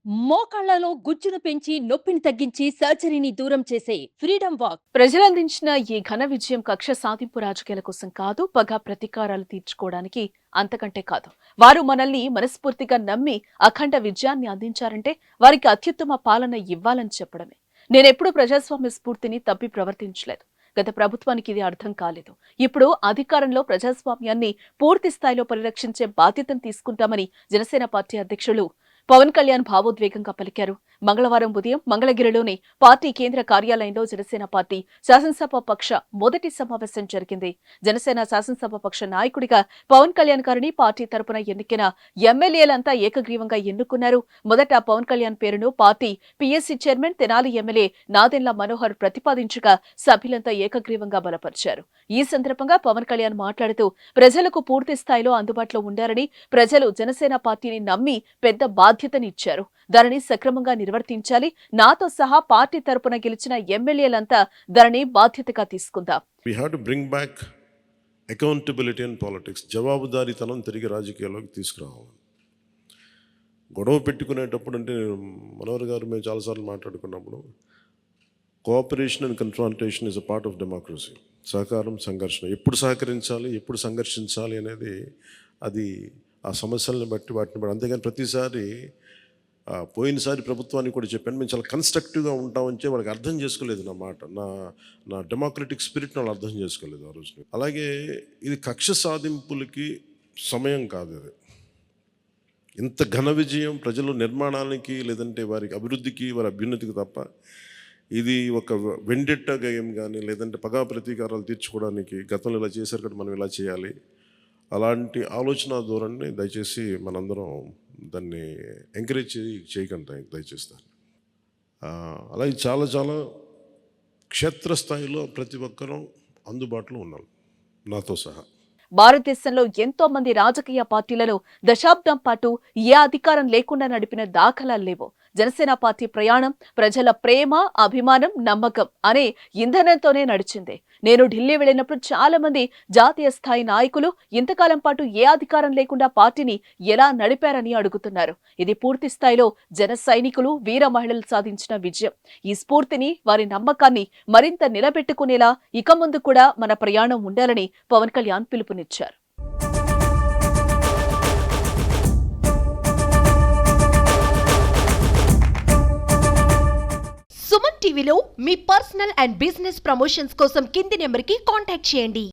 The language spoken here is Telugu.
మోకాళ్లలో గుజ్జును పెంచి నొప్పిని తగ్గించి సర్జరీని దూరం చేసే ఫ్రీడమ్ వాక్. ప్రజలందించిన ఈ ఘన విజయం కక్ష సాధింపు రాజకీయాల కోసం కాదు, పగ ప్రతీకారాలు తీర్చుకోవడానికి అంతకంటే కాదు. వారు మనల్ని మనస్ఫూర్తిగా నమ్మి అఖండ విజయాన్ని అందించారంటే వారికి అత్యుత్తమ పాలన ఇవ్వాలని చెప్పడమే. నేనెప్పుడు ప్రజాస్వామ్య స్ఫూర్తిని తప్పి ప్రవర్తించలేదు. గత ప్రభుత్వానికి ఇది అర్థం కాలేదు. ఇప్పుడు అధికారంలో ప్రజాస్వామ్యాన్ని పూర్తి స్థాయిలో పరిరక్షించే బాధ్యతను తీసుకుంటామని జనసేన పార్టీ అధ్యక్షులు పవన్ కళ్యాణ్ భావోద్వేగంగా పలికారు. మంగళవారం ఉదయం మంగళగిరిలోని పార్టీ కేంద్ర కార్యాలయంలో జనసేన పార్టీ శాసనసభ పక్ష మొదటి సమావేశం జరిగింది. జనసేన శాసనసభ పక్ష నాయకుడిగా పవన్ కళ్యాణ్ గారిని పార్టీ తరపున ఎన్నికైన ఎమ్మెల్యేలంతా ఏకగ్రీవంగా ఎన్నుకున్నారు. మొదట పవన్ కళ్యాణ్ పేరును party PSC chairman Tenali MLA Nadendla Manohar ప్రతిపాదించగా సభ్యులంతా ఏకగ్రీవంగా బలపరిచారు. ఈ సందర్భంగా పవన్ కళ్యాణ్ మాట్లాడుతూ ప్రజలకు పూర్తి స్థాయిలో అందుబాటులో ఉండారని, ప్రజలు జనసేన పార్టీని నమ్మి పెద్ద బాధ్యతనిచ్చారు. దానిని సక్రమంగా నిర్వర్తించాలి. నాతో సహా పార్టీ తరపున గెలిచిన ఎమ్మెల్యేలంతా దానిని బాధ్యతగా తీసుకుందాం. We have to bring back accountability in politics. జవాబుదారీతనం తిరిగి రాజకీయాల్లోకి తీసుకురావాలి. గొడవ పెట్టుకునేటప్పుడు అంటే మనోహర్ గారు మేము చాలాసార్లు మాట్లాడుకున్నప్పుడు cooperation and confrontation is a part of democracy. సహకారం, సంఘర్షణ, ఎప్పుడు సహకరించాలి, ఎప్పుడు సంఘర్షించాలి అనేది అది ఆ సమస్యలను బట్టి వాటిని బట్టి. అంతేగాని ప్రతిసారి పోయినసారి ప్రభుత్వానికి కూడా చెప్పాను, మేము చాలా కన్స్ట్రక్టివ్గా ఉంటామని చెప్పి వాళ్ళకి అర్థం చేసుకోలేదు. నా మాట, నా డెమోక్రటిక్ స్పిరిట్ని వాళ్ళు అర్థం చేసుకోలేదు ఆ రోజు. అలాగే ఇది కక్ష సాధింపులకి సమయం కాదు. అది ఇంత ఘన విజయం ప్రజల నిర్మాణానికి, లేదంటే వారికి అభివృద్ధికి, వారి అభ్యున్నతికి తప్ప ఇది ఒక వెండెట్టా గేయం కానీ, లేదంటే పగా ప్రతీకారాలు తీర్చుకోవడానికి గతంలో ఇలా చేశారు కదా మనం ఇలా చేయాలి, అలాంటి ఆలోచన ధోరణిని దయచేసి మనందరం దాన్ని ఎంకరేజ్ చేయకండి దయచేసి. అలాగే చాలా చాలా క్షేత్రస్థాయిలో ప్రతి ఒక్కరూ అందుబాటులో ఉన్నారు నాతో సహా. భారతదేశంలో ఎంతో మంది రాజకీయ పార్టీలలో దశాబ్దం పాటు ఏ అధికారం లేకుండా నడిపిన దాఖలాలు లేవు. జనసేన పార్టీ ప్రయాణం ప్రజల ప్రేమ, అభిమానం, నమ్మకం అనే ఇంధనంతోనే నడిచింది. నేను ఢిల్లీ వెళ్ళినప్పుడు చాలా మంది జాతీయ స్థాయి నాయకులు ఇంతకాలం పాటు ఏ అధికారం లేకుండా పార్టీని ఎలా నడిపారని అడుగుతున్నారు. ఇది పూర్తి స్థాయిలో జన సైనికులు, వీర మహిళలు సాధించిన విజయం. ఈ స్ఫూర్తిని, వారి నమ్మకాన్ని మరింత నిలబెట్టుకునేలా ఇక ముందు కూడా మన ప్రయాణం ఉండాలని పవన్ కళ్యాణ్ పిలుపునిచ్చారు. సుమన్ టీవీలో మీ పర్సనల్ అండ్ బిజినెస్ ప్రమోషన్స్ కోసం కింది నెంబర్కి కాంటాక్ట్ చేయండి.